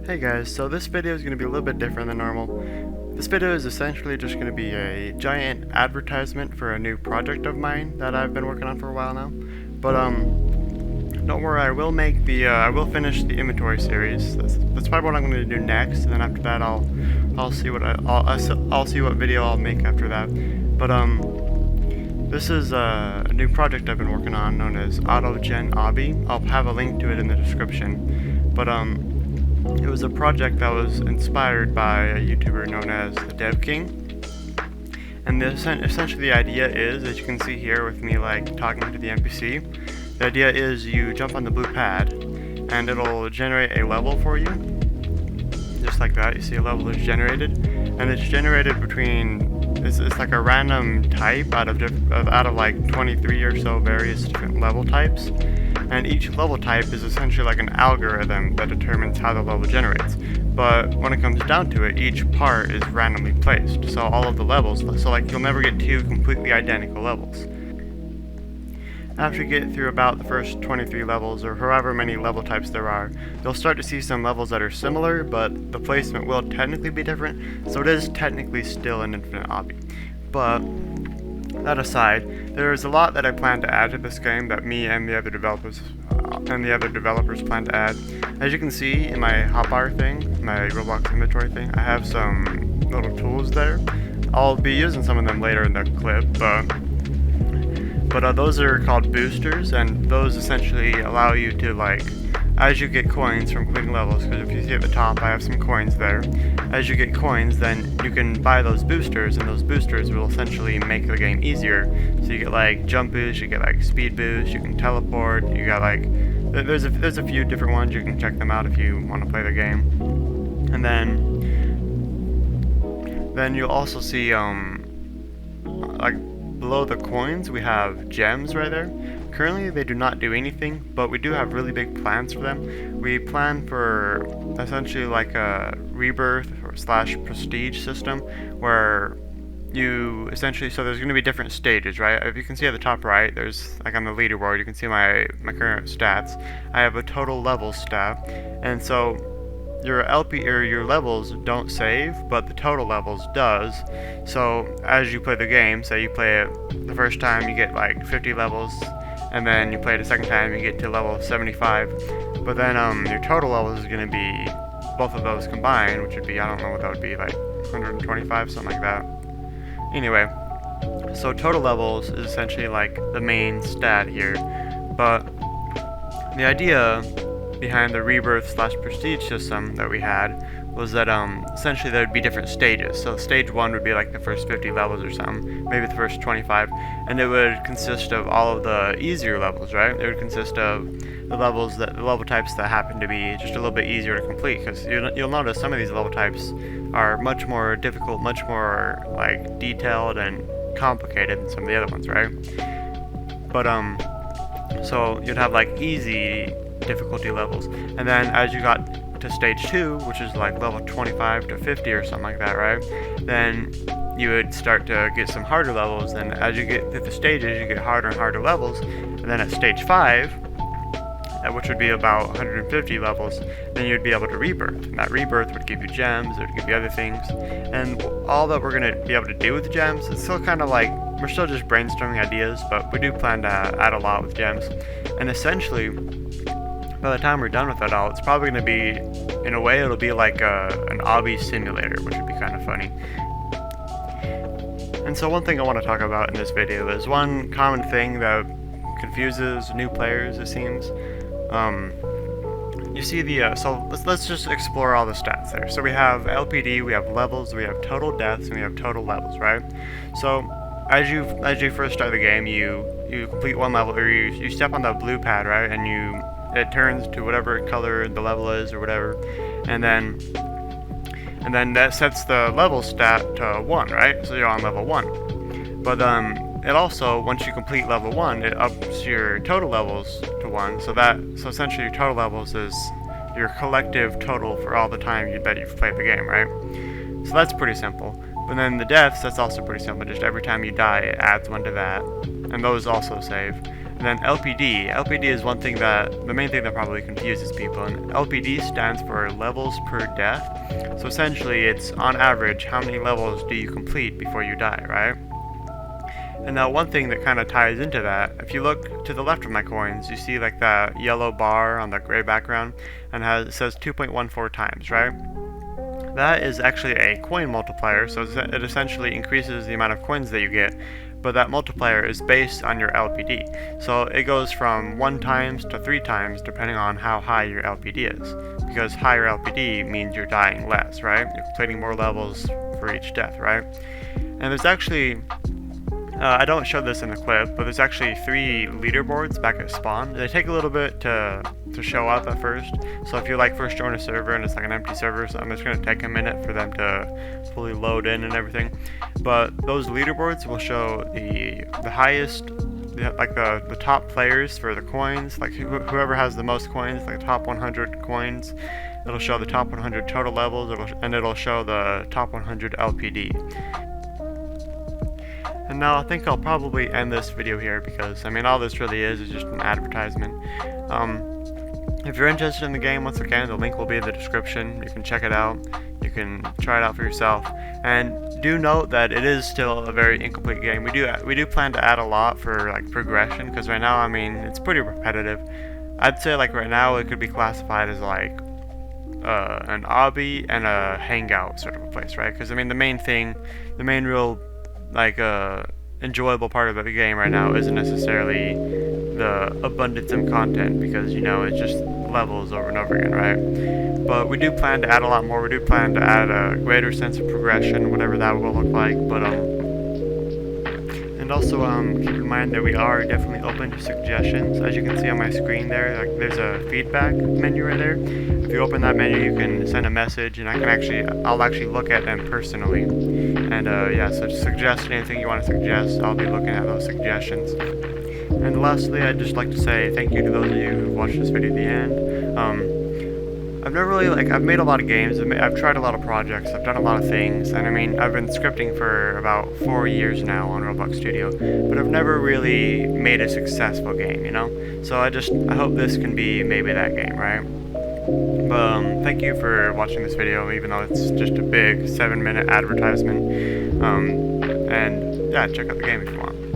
Hey guys, so this video is going to be a little bit different than normal. This video is essentially just going to be a giant advertisement for a new project of mine that I've been working on for a while now. But don't worry, I will finish the inventory series. That's probably what I'm going to do next, and then after that I'll see what I'll see what video I'll make after that. But this is a new project I've been working on known as Obby. I'll have a link to it in the description. But it was a project that was inspired by a YouTuber known as the Dev King. And essentially the idea is, as you can see here with me like talking to the NPC, the idea is you jump on the blue pad and it'll generate a level for you. Just like that, you see a level is generated, and it's generated between it's like a random type out of like 23 or so various different level types. And each level type is essentially like an algorithm that determines how the level generates. But when it comes down to it, each part is randomly placed. So all of the levels, so like you'll never get two completely identical levels. After you get through about the first 23 levels, or however many level types there are, you'll start to see some levels that are similar, but the placement will technically be different, so it is technically still an infinite obby. But that aside, there's a lot that I plan to add to this game that me and the other developers plan to add. As you can see in my hotbar thing, my Roblox inventory thing, I have some little tools there. I'll be using some of them later in the clip, but those are called boosters, and those essentially allow you to, like, as you get coins from completing levels, because if you see at the top I have some coins there, as you get coins then you can buy those boosters, and those boosters will essentially make the game easier. So you get like jump boost, you get like speed boost, you can teleport, you got like, there's a few different ones, you can check them out if you want to play the game. And then you'll also see like below the coins we have gems right there. Currently they do not do anything, but we do have really big plans for them. We plan for essentially like a rebirth or / prestige system where you essentially, so there's going to be different stages, right? If you can see at the top right, there's like on the leaderboard, you can see my current stats. I have a total level stat, and so your LP or your levels don't save, but the total levels does. So as you play the game, say you play it the first time, you get like 50 levels, and then you play it a second time, you get to level 75. But then your total levels is going to be both of those combined, which would be, I don't know what that would be, like 125, something like that. Anyway, so total levels is essentially like the main stat here, but the idea behind the rebirth / prestige system that we had was that essentially there would be different stages. So stage 1 would be like the first 50 levels or something, maybe the first 25, and it would consist of all of the easier levels, right? It would consist of the level types that happen to be just a little bit easier to complete, because you'll notice some of these level types are much more difficult, much more like detailed and complicated than some of the other ones, right? But so you'd have like easy difficulty levels, and then as you got to stage 2, which is like level 25 to 50 or something like that, right? Then you would start to get some harder levels, and as you get through the stages, you get harder and harder levels, and then at stage 5, which would be about 150 levels, then you'd be able to rebirth, and that rebirth would give you gems, it would give you other things, and all that we're going to be able to do with the gems, it's still kind of like, we're still just brainstorming ideas, but we do plan to add a lot with gems, and essentially, by the time we're done with it all, it's probably going to be, in a way, it'll be like an obby simulator, which would be kind of funny. And so one thing I want to talk about in this video is one common thing that confuses new players, it seems. You see the, so let's just explore all the stats there. So we have LPD, we have levels, we have total deaths, and we have total levels, right? So as you first start the game, you complete one level, or you step on the blue pad, right, and it turns to whatever color the level is or whatever, and then that sets the level stat to 1, right? So you're on level 1. But it also, once you complete level 1, it ups your total levels to 1. So essentially your total levels is your collective total for all the time that you've played the game, right? So that's pretty simple. But then the deaths, that's also pretty simple. Just every time you die, it adds 1 to that, and those also save. And then LPD. LPD is the main thing that probably confuses people. And LPD stands for levels per death. So essentially, it's on average, how many levels do you complete before you die, right? And now one thing that kind of ties into that, if you look to the left of my coins, you see like that yellow bar on the gray background, and it says 2.14 times, right? That is actually a coin multiplier, so it essentially increases the amount of coins that you get, but that multiplier is based on your LPD. So it goes from 1 times to 3 times depending on how high your LPD is. Because higher LPD means you're dying less, right? You're completing more levels for each death, right? And there's actually, I don't show this in the clip, but there's actually 3 leaderboards back at spawn. They take a little bit to show up at first. So if you like first join a server and it's like an empty server or something, it's going to take a minute for them to fully load in and everything. But those leaderboards will show the highest, like the top players for the coins, like whoever has the most coins, like the top 100 coins. It'll show the top 100 total levels, and it'll show the top 100 LPD. And now I think I'll probably end this video here because, I mean, all this really is just an advertisement. If you're interested in the game, once again, the link will be in the description. You can check it out. You can try it out for yourself. And do note that it is still a very incomplete game. We do plan to add a lot for like progression, because right now, I mean, it's pretty repetitive. I'd say like right now it could be classified as like an Obby and a hangout sort of a place, right? Because I mean, the main real like enjoyable part of the game right now isn't necessarily the abundance of content, because you know it's just levels over and over again, right? But we do plan to add a lot more. We do plan to add a greater sense of progression, whatever that will look like. But and also keep in mind that we are definitely open to suggestions. As you can see on my screen there, like there's a feedback menu right there. If you open that menu, you can send a message, and I'll actually look at them personally. And yeah, so just suggest anything you want to suggest. I'll be looking at those suggestions. And lastly, I'd just like to say thank you to those of you who watched this video to the end. I've never really, I've made a lot of games, I've tried a lot of projects, I've done a lot of things, and I mean, I've been scripting for about 4 years now on Roblox Studio, but I've never really made a successful game, you know? So I hope this can be maybe that game, right? But thank you for watching this video, even though it's just a big 7-minute advertisement. And yeah, check out the game if you want.